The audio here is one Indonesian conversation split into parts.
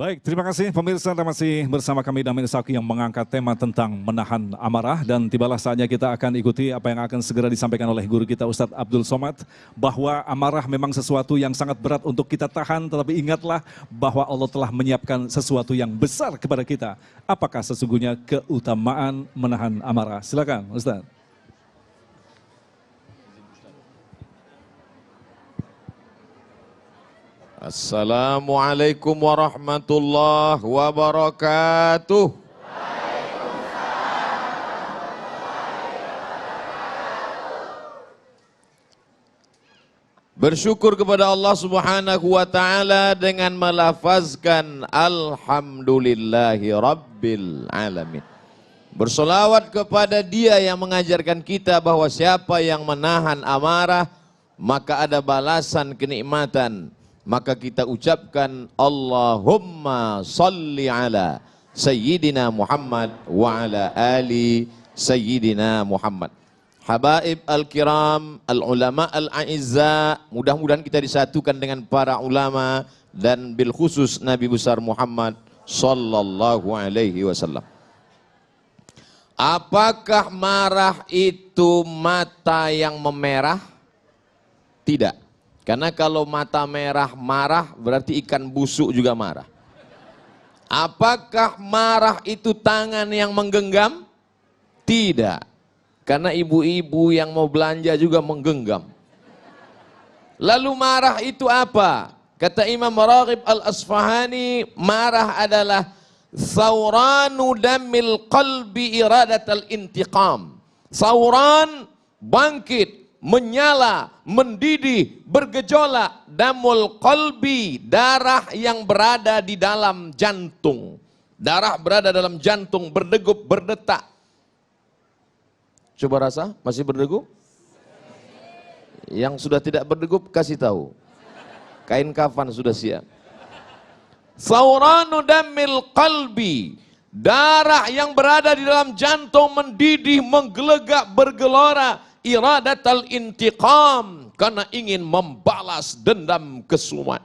Baik, terima kasih pemirsa, Anda masih bersama kami Damin Saki yang mengangkat tema tentang menahan amarah, dan tibalah saatnya kita akan ikuti apa yang akan segera disampaikan oleh guru kita Ustadz Abdul Somad, bahwa amarah memang sesuatu yang sangat berat untuk kita tahan, tetapi ingatlah bahwa Allah telah menyiapkan sesuatu yang besar kepada kita. Apakah sesungguhnya keutamaan menahan amarah? Silakan Ustadz. Assalamualaikum warahmatullahi wabarakatuh. Bersyukur kepada Allah Subhanahu wa taala dengan melafazkan alhamdulillahi rabbil alamin. Bersolawat kepada Dia yang mengajarkan kita bahwa siapa yang menahan amarah maka ada balasan kenikmatan. Maka kita ucapkan Allahumma salli ala Sayyidina Muhammad wa ala ali Sayyidina Muhammad. Habaib al-kiram, al-ulama al-a'izza, mudah-mudahan kita disatukan dengan para ulama dan bil khusus Nabi besar Muhammad sallallahu alaihi wasallam. Apakah marah itu mata yang memerah? Tidak. Karena kalau mata merah marah berarti ikan busuk juga marah. Apakah marah itu tangan yang menggenggam? Tidak. Karena ibu-ibu yang mau belanja juga menggenggam. Lalu marah itu apa? Kata Imam Raghib al-Asfahani, marah adalah thawranu damil qalbi iradatal intiqam. Thawran, bangkit, menyala, mendidih, bergejolak, damul qalbi, darah yang berada di dalam jantung. Darah berada dalam jantung, berdegup, berdetak. Coba rasa, masih berdegup? Yang sudah tidak berdegup, kasih tahu. Kain kafan sudah siap. Thawranu damil qalbi, darah yang berada di dalam jantung mendidih, menggelegak, bergelora. Iradatal intiqam, karena ingin membalas dendam kesumat.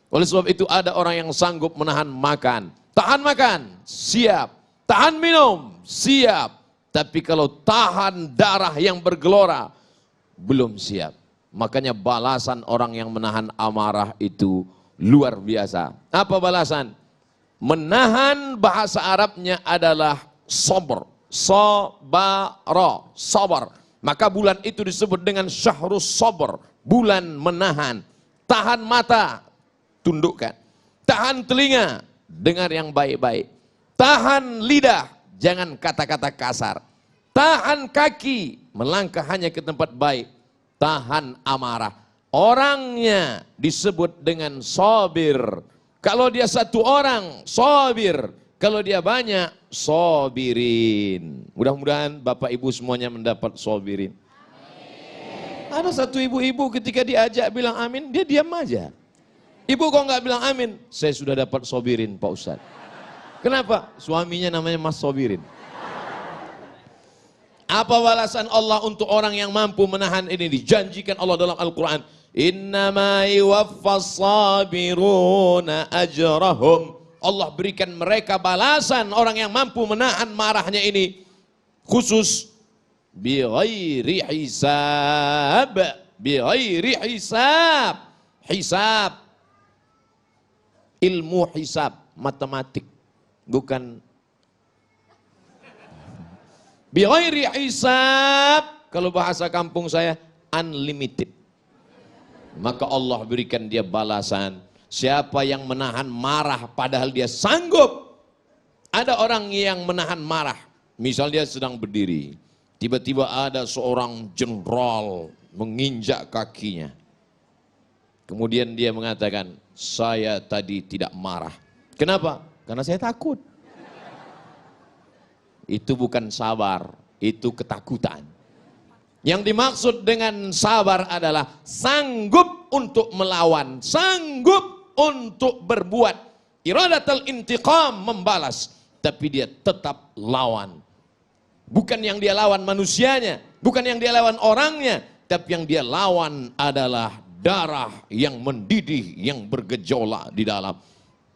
Oleh sebab itu ada orang yang sanggup menahan makan. Tahan makan, siap. Tahan minum, siap. Tapi kalau tahan darah yang bergelora, belum siap. Makanya balasan orang yang menahan amarah itu luar biasa. Apa balasan? Menahan bahasa Arabnya adalah sabr. Sabara, sabar. Maka bulan itu disebut dengan syahrus sabr, bulan menahan. Tahan mata, tundukkan. Tahan telinga, dengar yang baik-baik. Tahan lidah, jangan kata-kata kasar. Tahan kaki, melangkah hanya ke tempat baik. Tahan amarah. Orangnya disebut dengan sabir. Kalau dia satu orang, sabir. Kalau dia banyak, sabirin. Mudah-mudahan Bapak Ibu semuanya mendapat sabirin. Amin. Ada satu ibu-ibu ketika diajak bilang amin, dia diam aja. Ibu kok nggak bilang amin? Saya sudah dapat sabirin Pak Ustadz. Kenapa? Suaminya namanya Mas Sabirin. Apa balasan Allah untuk orang yang mampu menahan ini? Dijanjikan Allah dalam Al-Quran. Innama yuwaffas sabiruna ajrahum. Allah berikan mereka balasan, orang yang mampu menahan marahnya ini khusus bi ghairi hisab, bi ghairi hisab. Hisab, ilmu hisab, matematik, bukan bi ghairi hisab. Kalau bahasa kampung saya unlimited. Maka Allah berikan dia balasan. Siapa yang menahan marah padahal dia sanggup. Ada orang yang menahan marah. Misal dia sedang berdiri. Tiba-tiba ada seorang jenderal menginjak kakinya. Kemudian dia mengatakan, saya tadi tidak marah. Kenapa? Karena saya takut. Itu bukan sabar, itu ketakutan. Yang dimaksud dengan sabar adalah sanggup untuk melawan, sanggup untuk berbuat. Iradatul intiqam, membalas. Tapi dia tetap lawan. Bukan yang dia lawan manusianya, bukan yang dia lawan orangnya, tapi yang dia lawan adalah darah yang mendidih, yang bergejolak di dalam.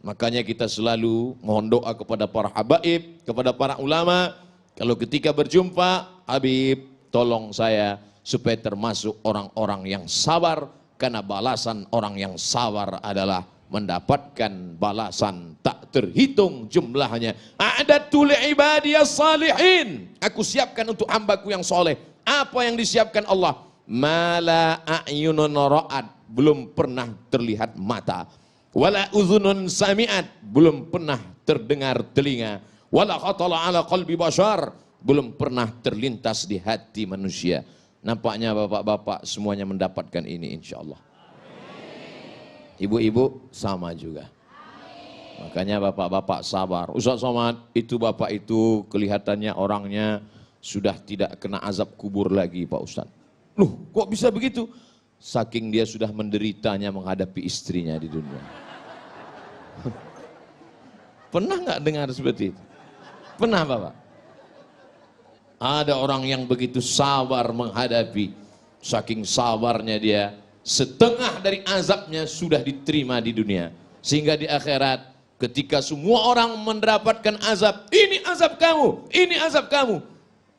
Makanya kita selalu mohon doa kepada para habaib, kepada para ulama. Kalau ketika berjumpa, Habib tolong saya supaya termasuk orang-orang yang sabar. Karena balasan orang yang sabar adalah mendapatkan balasan tak terhitung jumlahnya. A'dadtu li'ibadiyas salihin. Aku siapkan untuk hambaku yang soleh. Apa yang disiapkan Allah? Mala a'yunun ra'ad. Belum pernah terlihat mata. Wala udhunun sami'at. Belum pernah terdengar telinga. Wala khatala ala qalbi bashar. Belum pernah terlintas di hati manusia. Nampaknya bapak-bapak semuanya mendapatkan ini insya Allah. Ibu-ibu sama juga. Makanya bapak-bapak sabar. Ustaz Somad, itu bapak itu kelihatannya orangnya sudah tidak kena azab kubur lagi Pak Ustaz. Loh, kok bisa begitu? Saking dia sudah menderitanya menghadapi istrinya di dunia. Pernah nggak dengar seperti itu? Pernah Bapak? Ada orang yang begitu sabar menghadapi, saking sabarnya dia, setengah dari azabnya sudah diterima di dunia. Sehingga di akhirat, ketika semua orang mendapatkan azab, ini azab kamu, ini azab kamu.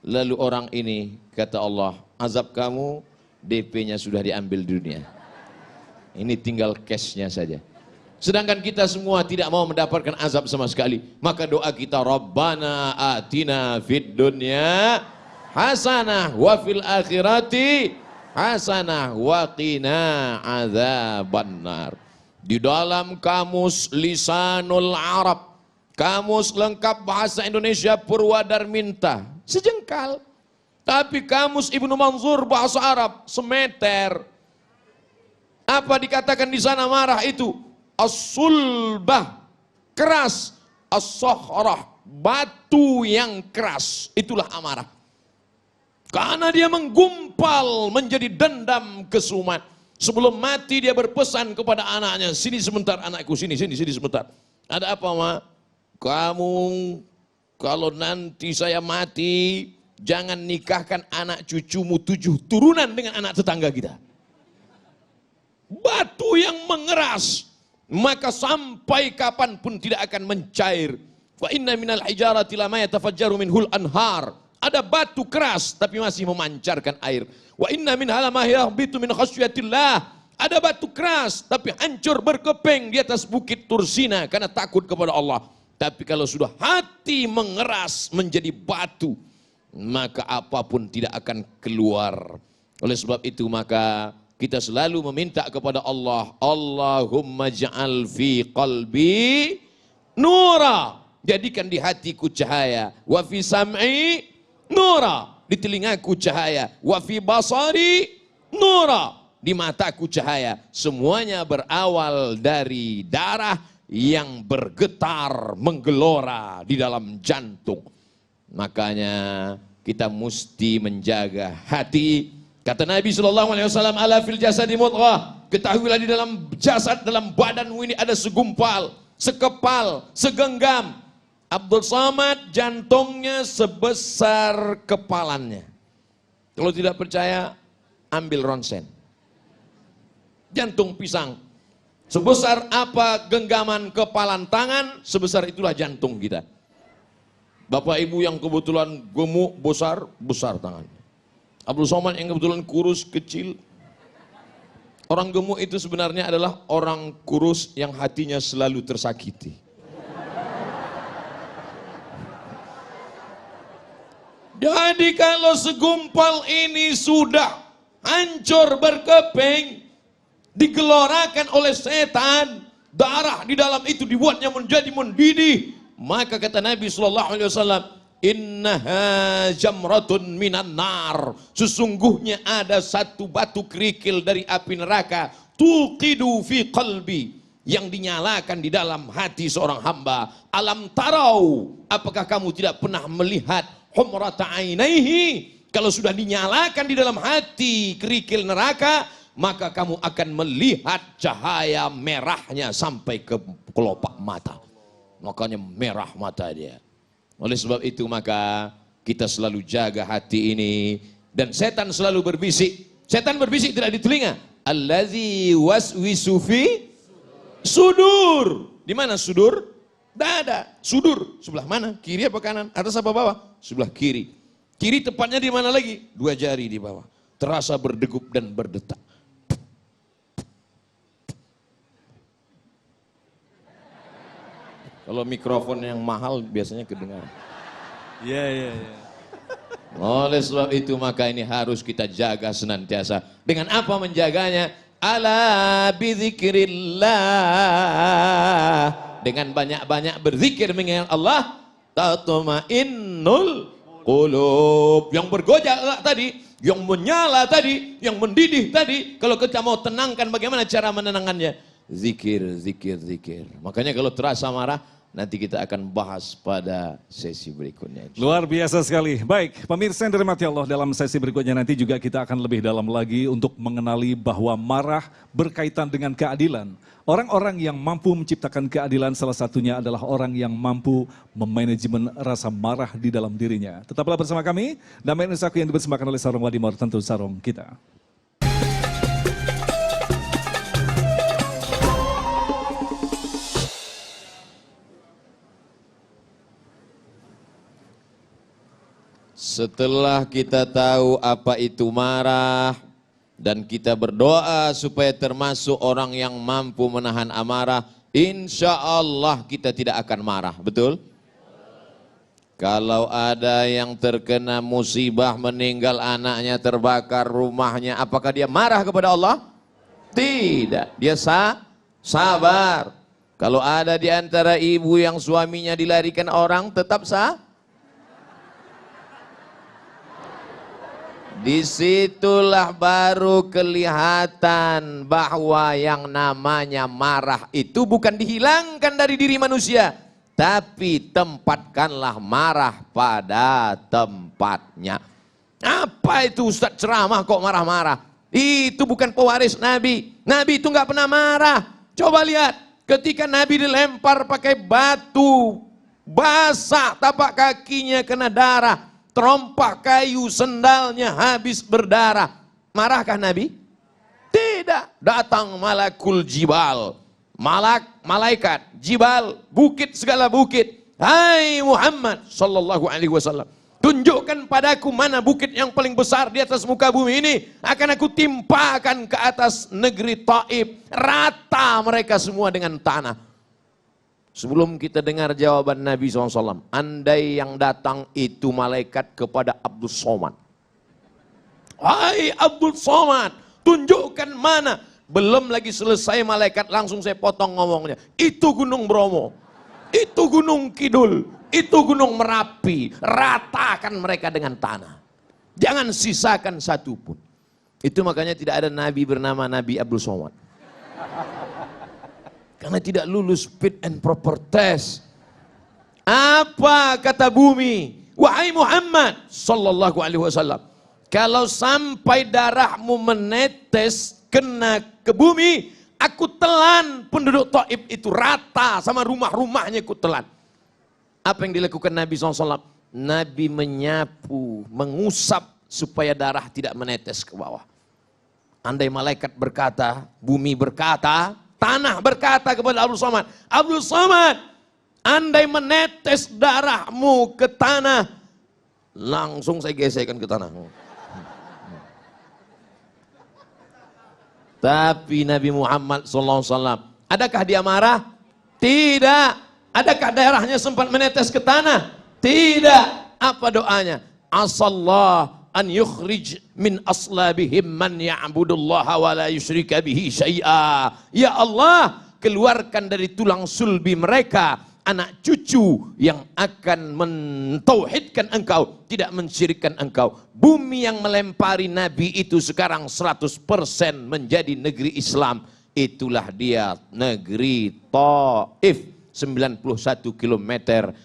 Lalu orang ini, kata Allah, azab kamu, DP-nya sudah diambil di dunia. Ini tinggal cash-nya saja. Sedangkan kita semua tidak mau mendapatkan azab sama sekali. Maka doa kita, Rabbana atina fid dunya hasanah wa fil akhirati hasanah wa qina adzabannar. Di dalam kamus Lisanul Arab, kamus lengkap bahasa Indonesia Purwadarminta, sejengkal. Tapi kamus Ibnu Manzur bahasa Arab, semeter. Apa dikatakan di sana marah itu? As-sulbah, keras. As-sohrah, batu yang keras. Itulah amarah. Karena dia menggumpal menjadi dendam kesumat. Sebelum mati dia berpesan kepada anaknya, sini sebentar anakku, sini sebentar. Ada apa Ma? Kamu kalau nanti saya mati, jangan nikahkan anak cucumu 7 turunan dengan anak tetangga kita. Batu yang mengeras. Maka sampai kapanpun tidak akan mencair. Wa inna minal hijarati lama yatafajjaru minhul anhar. Ada batu keras tapi masih memancarkan air. Wa inna minha lama yahbitu min khasyatillah. Ada batu keras tapi hancur berkeping di atas bukit Tursina karena takut kepada Allah. Tapi kalau sudah hati mengeras menjadi batu, maka apapun tidak akan keluar. Oleh sebab itu maka kita selalu meminta kepada Allah, Allahumma ja'al fi qalbi nura, jadikan di hatiku cahaya, wa fi sam'i nura, di telingaku cahaya, wa fi basari nura, di mataku cahaya. Semuanya berawal dari darah yang bergetar menggelora di dalam jantung. Makanya kita mesti menjaga hati. Kata Nabi SAW, ala fil jasadi mudghah. Ketahuilah di dalam jasad, dalam badanmu ini ada segumpal, sekepal, segenggam. Abdul Somad jantungnya sebesar kepalannya. Kalau tidak percaya, ambil ronsen. Jantung pisang. Sebesar apa genggaman kepalan tangan, sebesar itulah jantung kita. Bapak ibu yang kebetulan gemuk, besar tangannya. Abdul Somad yang kebetulan kurus, kecil. Orang gemuk itu sebenarnya adalah orang kurus yang hatinya selalu tersakiti. Jadi kalau segumpal ini sudah hancur berkeping, digelorakan oleh setan, darah di dalam itu dibuatnya menjadi mendidih, maka kata Nabi SAW, innaha jamratun minan nar, sesungguhnya ada satu batu kerikil dari api neraka, tuqidu fi qalbi, yang dinyalakan di dalam hati seorang hamba. Alam tarau, apakah kamu tidak pernah melihat humrata ainaihi, kalau sudah dinyalakan di dalam hati kerikil neraka, maka kamu akan melihat cahaya merahnya sampai ke kelopak mata. Makanya merah mata dia. Oleh sebab itu maka kita selalu jaga hati ini. Dan setan selalu berbisik. Setan berbisik tidak di telinga. Allazi waswisu fi sudur. Di mana sudur? Dada. Sudur sebelah mana? Kiri apa kanan? Atas apa bawah? Sebelah kiri. Kiri tepatnya di mana lagi? 2 jari di bawah. Terasa berdegup dan berdetak. Kalau mikrofon yang mahal biasanya kedengaran. Iya. Oleh sebab itu maka ini harus kita jaga senantiasa. Dengan apa menjaganya? Ala bizikrillah. Dengan banyak-banyak berzikir mengingat Allah, tatmainnul qulub. Yang bergojak tadi, yang menyala tadi, yang mendidih tadi, kalau kita mau tenangkan bagaimana cara menenangkannya? Zikir. Makanya kalau terasa marah, nanti kita akan bahas pada sesi berikutnya. Luar biasa sekali. Baik, pemirsa yang dirahmati Allah, dalam sesi berikutnya nanti juga kita akan lebih dalam lagi untuk mengenali bahwa marah berkaitan dengan keadilan. Orang-orang yang mampu menciptakan keadilan salah satunya adalah orang yang mampu memanajemen rasa marah di dalam dirinya. Tetaplah bersama kami, Damai Nusaku yang dipersembahkan oleh Sarung Wadimor, tentu sarung kita. Setelah kita tahu apa itu marah dan kita berdoa supaya termasuk orang yang mampu menahan amarah, insya Allah kita tidak akan marah, betul? Kalau ada yang terkena musibah, meninggal anaknya, terbakar rumahnya, apakah dia marah kepada Allah? Tidak, dia sabar. Kalau ada di antara ibu yang suaminya dilarikan orang, tetap disitulah baru kelihatan bahwa yang namanya marah itu bukan dihilangkan dari diri manusia, tapi tempatkanlah marah pada tempatnya. Apa itu Ustaz ceramah kok marah-marah? Itu bukan pewaris Nabi. Nabi itu nggak pernah marah. Coba lihat, ketika Nabi dilempar pakai batu, basah tapak kakinya kena darah. Terompak kayu, sendalnya habis berdarah. Marahkah Nabi? Tidak. Datang malakul jibal. Malaikat, jibal, bukit segala bukit. Hai Muhammad sallallahu alaihi wasallam, tunjukkan padaku mana bukit yang paling besar di atas muka bumi ini. Akan aku timpakan ke atas negeri Taif. Rata mereka semua dengan tanah. Sebelum kita dengar jawaban Nabi SAW, andai yang datang itu malaikat kepada Abdul Somad. Hai Abdul Somad, tunjukkan mana. Belum lagi selesai malaikat langsung saya potong ngomongnya. Itu Gunung Bromo, itu Gunung Kidul, itu Gunung Merapi. Ratakan mereka dengan tanah. Jangan sisakan satu pun. Itu makanya tidak ada Nabi bernama Nabi Abdul Somad. Karena tidak lulus fit and proper test. Apa kata bumi? Wahai Muhammad sallallahu alaihi wasallam, kalau sampai darahmu menetes kena ke bumi, aku telan penduduk Taif itu rata sama rumah-rumahnya, aku telan. Apa yang dilakukan Nabi SAW? Nabi menyapu, mengusap supaya darah tidak menetes ke bawah. Andai malaikat berkata, bumi berkata, tanah berkata kepada Abdul Somad, Abdul Somad, andai menetes darahmu ke tanah, langsung saya gesekkan ke tanah. Tapi Nabi Muhammad SAW, adakah dia marah? Tidak. Adakah darahnya sempat menetes ke tanah? Tidak. Apa doanya? Asallah an yukhrij min aslabihim man ya'budullaha wa la yusyrika bihi syai'a. Ya Allah, keluarkan dari tulang sulbi mereka anak cucu yang akan mentauhidkan engkau, tidak mensyirikkan engkau. Bumi yang melempari Nabi itu sekarang 100% menjadi negeri Islam. Itulah dia negeri Taif, 91 km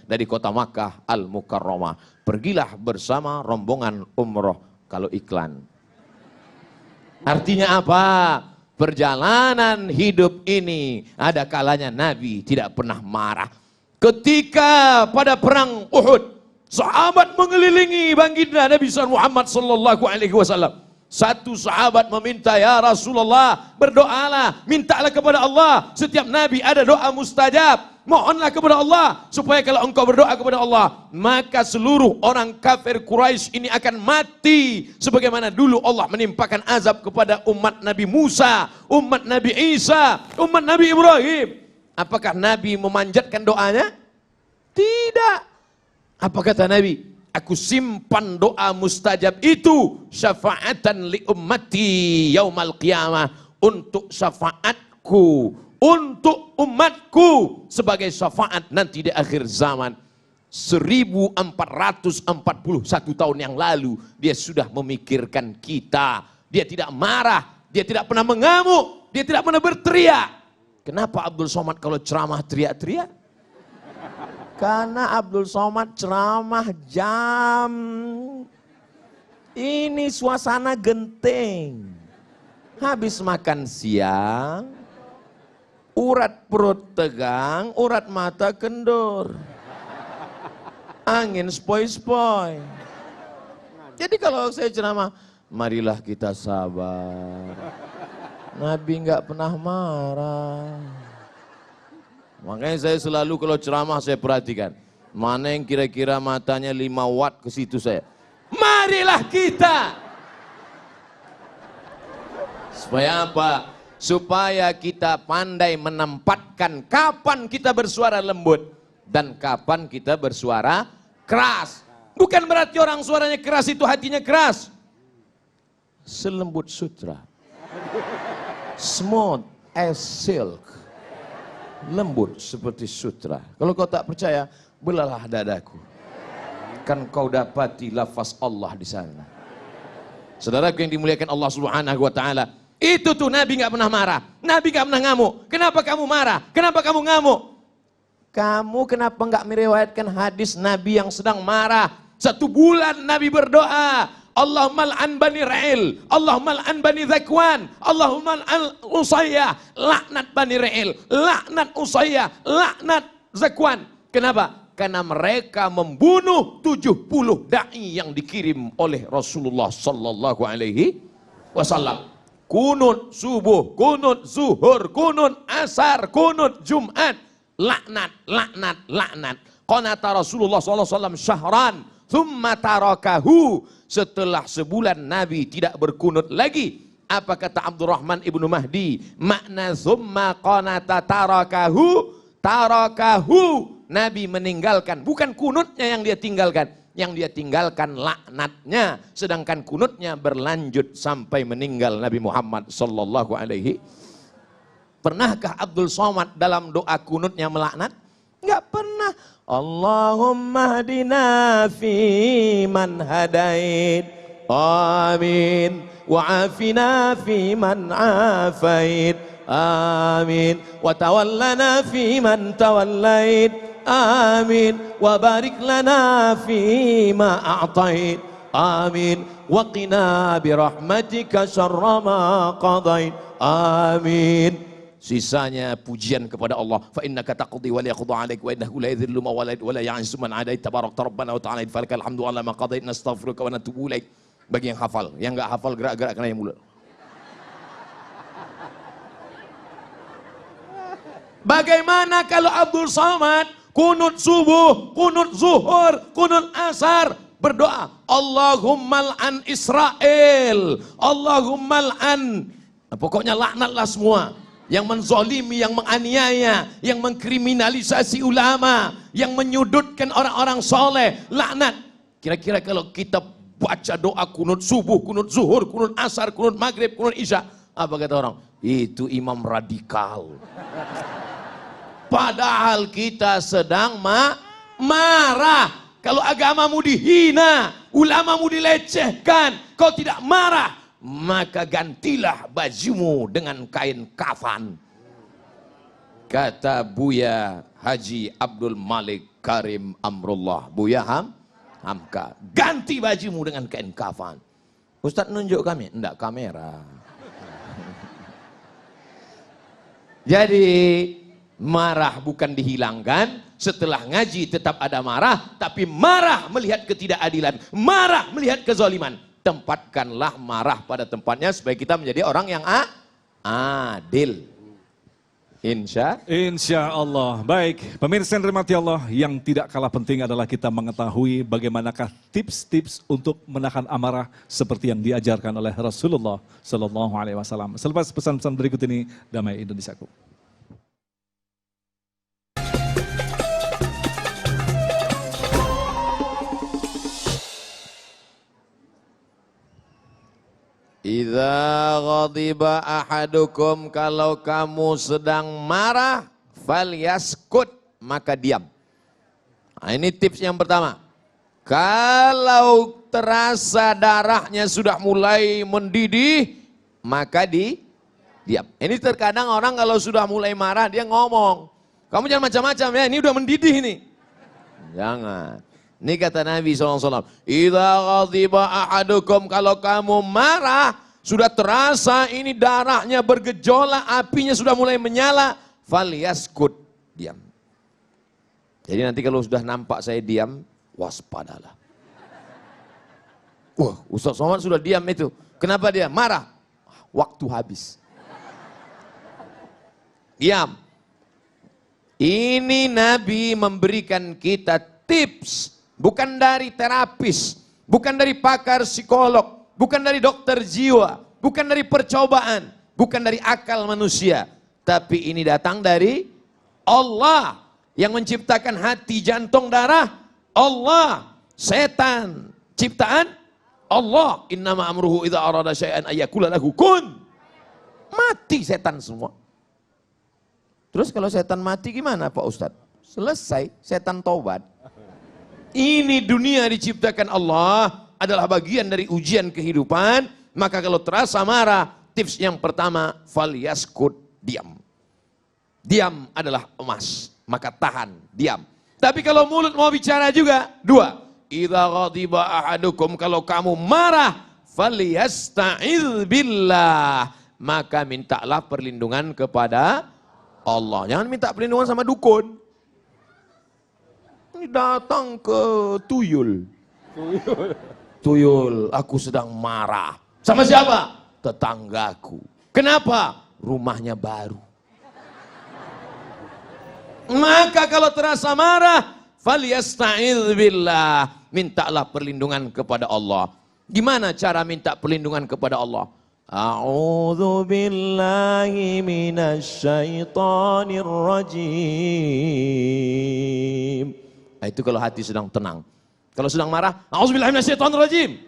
dari kota Makkah Al-Mukarramah. Pergilah bersama rombongan umroh kalau iklan. Artinya apa? Perjalanan hidup ini ada kalanya Nabi tidak pernah marah. Ketika pada perang Uhud, sahabat mengelilingi baginda Nabi Muhammad sallallahu alaihi wasallam. Satu sahabat meminta, ya Rasulullah, berdoalah, mintalah kepada Allah. Setiap nabi ada doa mustajab. Mohonlah kepada Allah supaya kalau engkau berdoa kepada Allah, maka seluruh orang kafir Quraisy ini akan mati sebagaimana dulu Allah menimpakan azab kepada umat Nabi Musa, umat Nabi Isa, umat Nabi Ibrahim. Apakah Nabi memanjatkan doanya? Tidak. Apa kata Nabi? Aku simpan doa mustajab itu syafaatan li ummati yaumal qiyamah, untuk syafaatku, untuk umatku, sebagai syafaat nanti di akhir zaman. 1441 tahun yang lalu dia sudah memikirkan kita. Dia tidak marah, dia tidak pernah mengamuk, dia tidak pernah berteriak. Kenapa Abdul Somad kalau ceramah teriak-teriak? Karena Abdul Somad ceramah jam ini suasana genting. Habis makan siang, urat perut tegang, urat mata kendur. Angin spoi-spoi. Jadi kalau saya ceramah, marilah kita sabar. Nabi nggak pernah marah. Makanya saya selalu kalau ceramah saya perhatikan, mana yang kira-kira matanya 5 watt ke situ saya. Marilah kita. Supaya apa? Supaya kita pandai menempatkan kapan kita bersuara lembut dan kapan kita bersuara keras. Bukan berarti orang suaranya keras itu hatinya keras. Selembut sutra. Smooth as silk. Lembut seperti sutra. Kalau kau tak percaya, belalah dadaku. Kan kau dapati lafaz Allah di sana. Saudaraku yang dimuliakan Allah Subhanahu wa taala, itu tuh Nabi nggak pernah marah. Nabi nggak pernah ngamuk. Kenapa kamu marah? Kenapa kamu ngamuk? Kamu kenapa nggak meriwayatkan hadis Nabi yang sedang marah? 1 bulan Nabi berdoa, Allahumma al'an bani Ra'il, Allahumma al'an bani Zakwan, Allahumma al'an Usayyah, laknat bani Ra'il, laknat Usayyah, laknat Zakwan. Kenapa? Karena mereka membunuh 70 da'i yang dikirim oleh Rasulullah sallallahu alaihi wasallam. Kunut subuh, kunut zuhur, kunut asar, kunut Jumat, laknat, laknat, laknat. Qanata Rasulullah sallallahu alaihi wasallam syahran, thumma tarakahu. Setelah sebulan Nabi tidak berkunut lagi. Apa kata Abdurrahman ibnu Mahdi? Makna thumma qanata tarakahu, tarakahu. Nabi meninggalkan, bukan kunutnya yang dia tinggalkan. Yang dia tinggalkan laknatnya. Sedangkan kunutnya berlanjut sampai meninggal Nabi Muhammad sallallahu alaihi. Pernahkah Abdul Somad dalam doa kunutnya melaknat? Enggak pernah. Allahumma hadina fi man hadait, amin, wa afina fi man afait, amin, wa tawallana fi man tawallait, amin, wa barik lana fi ma a'tait, amin, wa qina bi rahmatika syarra ma qadait, amin. Sisanya pujian kepada Allah. Fa innaka taqdi wa la yaqda 'alaik wa innahu la yadhillu man walait wa la ya'izzu man 'adait tabarakta rabbana wa ta'ala falakal hamdu 'ala ma qadait nastaghfiruka wa natubu ilaik. Bagi yang hafal, yang enggak hafal gerak-gerak kena yang mulut. Bagaimana kalau Abdul Somad kunut subuh, kunut zuhur, kunut asar berdoa, Allahumma al'an Israel, Allahumma al'an, pokoknya laknatlah semua yang menzolimi, yang menganiaya, yang mengkriminalisasi ulama, yang menyudutkan orang-orang soleh, laknat. Kira-kira kalau kita baca doa kunut subuh, kunut zuhur, kunut asar, kunut maghrib, kunut isya, apa kata orang? Itu imam radikal. Padahal kita sedang marah. Kalau agamamu dihina, ulamamu dilecehkan, kau tidak marah, maka gantilah bajumu dengan kain kafan. Kata Buya Haji Abdul Malik Karim Amrullah, Buya Hamka, ganti bajumu dengan kain kafan. Ustaz nunjuk kami, enggak kamera. Jadi marah bukan dihilangkan, setelah ngaji tetap ada marah, tapi marah melihat ketidakadilan, marah melihat kezaliman. tempatkanlah marah pada tempatnya supaya kita menjadi orang yang adil. Insya Allah. Baik, pemirsa yang dirahmati Allah, yang tidak kalah penting adalah kita mengetahui bagaimanakah tips-tips untuk menahan amarah seperti yang diajarkan oleh Rasulullah Sallallahu Alaihi Wasallam. Selepas pesan-pesan berikut ini, damai Indonesiaku. Idza ghadiba ahadukum, kalau kamu sedang marah, falyaskut, maka diam. Nah, ini tips yang pertama. Kalau terasa darahnya sudah mulai mendidih, maka diam. Ini terkadang orang kalau sudah mulai marah dia ngomong, kamu jangan macam-macam ya, ini udah mendidih ini. Jangan. Ini kata Nabi SAW, idza ghadiba ahadukum, kalau kamu marah, sudah terasa ini darahnya bergejolak, apinya sudah mulai menyala, falyaskut, diam. Jadi nanti kalau sudah nampak saya diam, waspadalah. Wah, Ustaz Somad sudah diam itu. Kenapa dia? Marah. Waktu habis. Diam. Ini Nabi memberikan kita tips. Bukan dari terapis, bukan dari pakar psikolog, bukan dari dokter jiwa, bukan dari percobaan, bukan dari akal manusia. Tapi ini datang dari Allah yang menciptakan hati, jantung, darah. Allah, setan, ciptaan Allah. Innama amruhu idza arada syai'an ayyakula lahu kun. Mati setan semua. Terus kalau setan mati gimana Pak Ustadz? Selesai, setan taubat. Ini dunia diciptakan Allah, adalah bagian dari ujian kehidupan. Maka kalau terasa marah, tips yang pertama, falyaskut, diam. Diam adalah emas, maka tahan, diam. Tapi kalau mulut mau bicara juga, dua. Idza ghadiba ahadukum, kalau kamu marah, falyasta'iz billah, maka mintalah perlindungan kepada Allah. Jangan minta perlindungan sama dukun. Datang ke tuyul. Tuyul, aku sedang marah. Sama siapa? Tetanggaku. Kenapa? Rumahnya baru. Maka kalau terasa marah, falyasta'idz billah, mintalah perlindungan kepada Allah. Gimana cara minta perlindungan kepada Allah? A'udzu billahi minasyaitonir rajim. Nah, itu kalau hati sedang tenang. Kalau sedang marah, a'udzubillahi minasyaitonirrajim.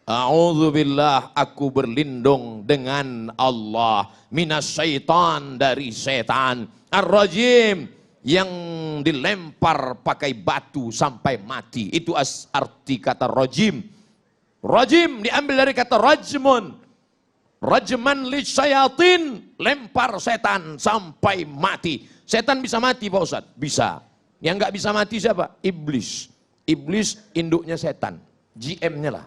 A'udzubillah, aku berlindung dengan Allah, minasyaitan, dari setan, ar-rajim, yang dilempar pakai batu sampai mati. Itu arti kata rajim. Rajim diambil dari kata rajmun. Rajman li syayatin, lempar setan sampai mati. Setan bisa mati Pak Ustadz? Bisa. Yang nggak bisa mati siapa? Iblis. Iblis induknya setan. GM-nya lah.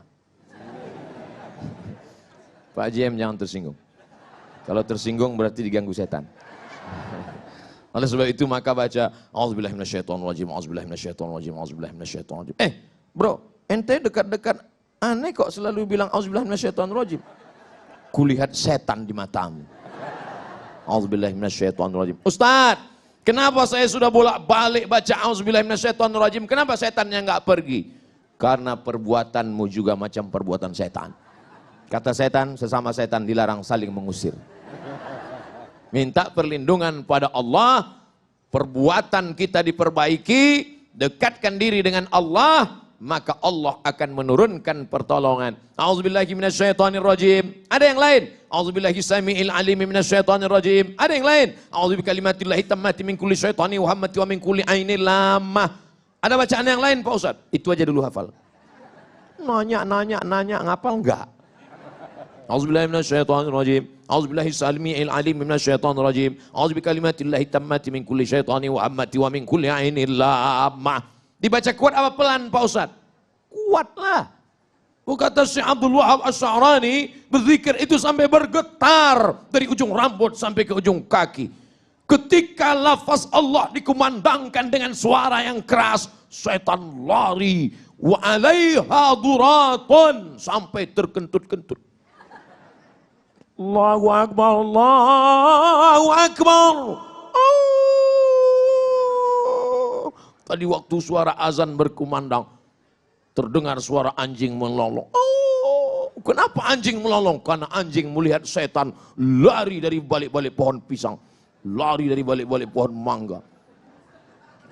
Pak GM jangan tersinggung. Kalau tersinggung berarti diganggu setan. Oleh sebab itu maka baca auzubillahi minasyaitonirrajim, auzubillahi minasyaitonirrajim, auzubillahi minasyaitonirrajim. Bro, ente dekat-dekat aneh kok selalu bilang auzubillahi minasyaitonirrajim. Kulihat setan di matamu. Auzubillahi minasyaitonirrajim. Ustaz, kenapa saya sudah bolak-balik baca auzubillahi minasyaitonirrajim? Kenapa setannya nggak pergi? Karena perbuatanmu juga macam perbuatan setan. Kata setan, sesama setan dilarang saling mengusir. Minta perlindungan pada Allah, perbuatan kita diperbaiki, dekatkan diri dengan Allah, maka Allah akan menurunkan pertolongan. A'udzubillahi minasyaitonirrajim. Ada yang lain? A'udzubillahi samiil alim minasyaitonirrajim. Ada yang lain? A'udzubikalimatillahi tammati min kulli syaitani wa hammati wa min kulli ainil lamah. Ada bacaan yang lain Pak Ustaz? Itu aja dulu hafal. Nanya, ngapal enggak? A'udzubillahi minasyaitonirrajim. A'udzubillahi samiil alim minasyaitonirrajim. A'udzubikalimatillahi tammati min kulli syaitani wa hammati wa min kulli ainil lamah. Dibaca kuat apa pelan Pak Ustaz? Kuatlah. Kata Syekh Abdul Wahab Asy'arani, berzikir itu sampai bergetar dari ujung rambut sampai ke ujung kaki. Ketika lafaz Allah dikumandangkan dengan suara yang keras, setan lari, wa 'alaiha duratun, sampai terkentut-kentut. Allahu Akbar, Allahu Akbar. Oh. Tadi waktu suara azan berkumandang, terdengar suara anjing melolong. Oh, kenapa anjing melolong? Karena anjing melihat setan lari dari balik-balik pohon pisang, lari dari balik-balik pohon mangga.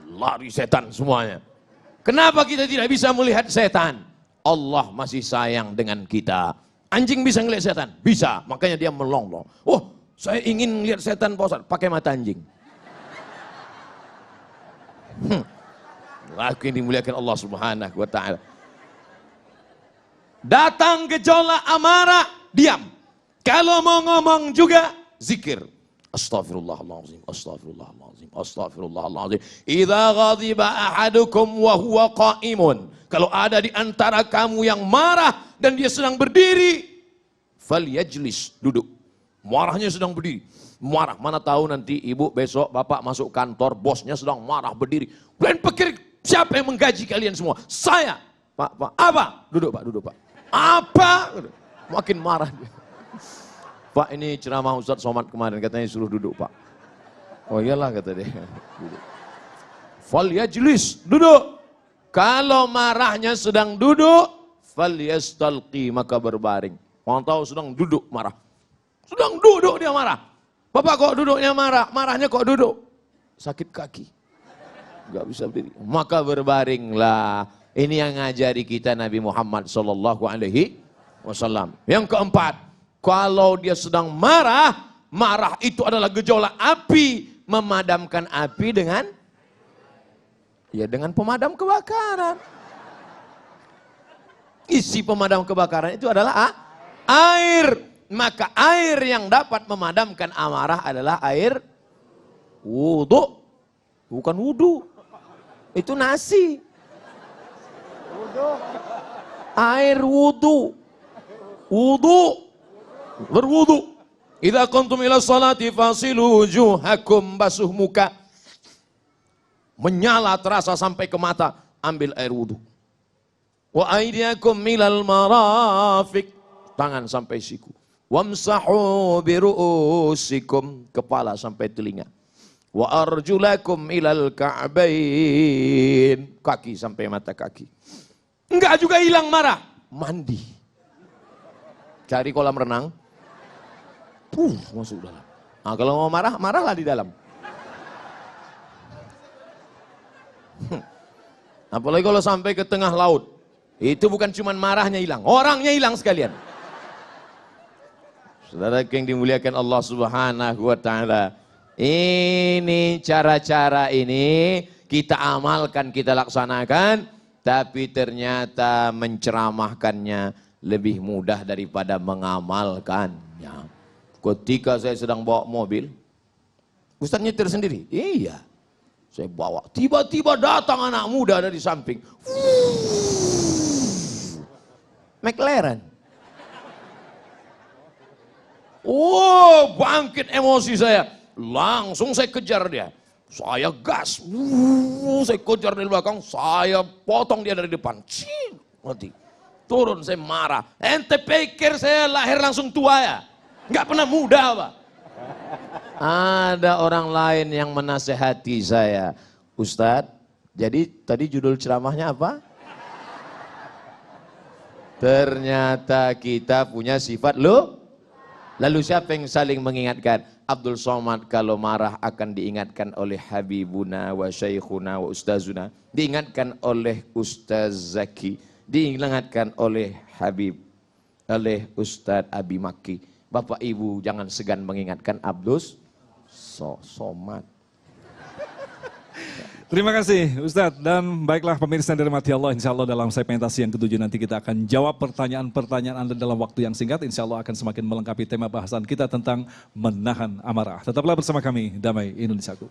Lari setan semuanya. Kenapa kita tidak bisa melihat setan? Allah masih sayang dengan kita. Anjing bisa ngelihat setan? Bisa, makanya dia melonglong. Oh, saya ingin lihat setan Pak Ustaz, pakai mata anjing. Aku yang dimuliakan Allah Subhanahu wa ta'ala. Datang gejolak amarah, diam. Kalau mau ngomong juga, zikir. Astaghfirullahaladzim, astaghfirullahaladzim, astaghfirullahaladzim. Idza ghadiba ahadukum wa huwa qa'imun. Kalau ada di antara kamu yang marah dan dia sedang berdiri, falyajlis, duduk. Marahnya sedang berdiri. Marah, mana tahu nanti ibu besok bapak masuk kantor, bosnya sedang marah berdiri. Kalian pikir siapa yang menggaji kalian semua? Saya. Pak, apa? Duduk Pak. Apa? Makin marah dia. Pak, ini ceramah Ustadz Somad kemarin, katanya suruh duduk Pak. Oh iyalah, kata dia. Duduk. Falyajlis, duduk. Kalau marahnya sedang duduk, falyastalqi, maka berbaring. Mau tahu sedang duduk marah. Sedang duduk dia marah. Bapak kok duduknya marah? Marahnya kok duduk? Sakit kaki. Gak bisa berdiri. Maka berbaringlah. Ini yang ngajari kita Nabi Muhammad SAW. Yang keempat, kalau dia sedang marah, marah itu adalah gejolak api. Memadamkan api dengan pemadam kebakaran. Isi pemadam kebakaran itu adalah air. Maka air yang dapat memadamkan amarah adalah air wudu. Bukan wudu. Itu nasi. Air wudu. Wudu. Berwudu. Idza kuntum ila sholati fasilu wujuhakum, basuh muka. Menyala terasa sampai ke mata, ambil air wudu. Wa aydiyakum milal marafiq, tangan sampai siku. Wamsahu biru'usikum, kepala sampai telinga. Wa arjulakum ilal ka'bain, kaki sampai mata kaki. Enggak juga hilang marah, mandi. Cari kolam renang. Masuk dalam. Nah, kalau mau marah, marahlah di dalam. Apalagi kalau sampai ke tengah laut. Itu bukan cuma marahnya hilang, orangnya hilang sekalian. Saudara yang dimuliakan Allah Subhanahu wa ta'ala. Ini cara-cara ini kita amalkan, kita laksanakan. Tapi ternyata menceramahkannya lebih mudah daripada mengamalkannya. Ketika saya sedang bawa mobil, Ustaz nyetir sendiri? Iya. Saya bawa, tiba-tiba datang anak muda dari samping. McLaren. Oh, bangkit emosi saya. Langsung saya kejar dia. Saya gas. Saya kejar dari belakang. Saya potong dia dari depan. Mati. Turun, saya marah. Ente pikir saya lahir langsung tua ya? Nggak pernah muda Pak. Ada orang lain yang menasehati saya. Ustadz, jadi tadi judul ceramahnya apa? Ternyata kita punya sifat lo. Lalu siapa yang saling mengingatkan? Abdul Somad kalau marah akan diingatkan oleh Habibuna wa Syekhuna wa Ustazuna. Diingatkan oleh Ustaz Zaki. Diingatkan oleh Habib. Oleh Ustaz Abi Maki. Bapak Ibu jangan segan mengingatkan Abdul Somad. Terima kasih Ustadz, dan baiklah pemirsa yang dirahmati Allah, insya Allah dalam segmentasi yang ke-7 nanti kita akan jawab pertanyaan-pertanyaan Anda dalam waktu yang singkat. Insya Allah akan semakin melengkapi tema bahasan kita tentang menahan amarah. Tetaplah bersama kami, Damai Indonesiaku.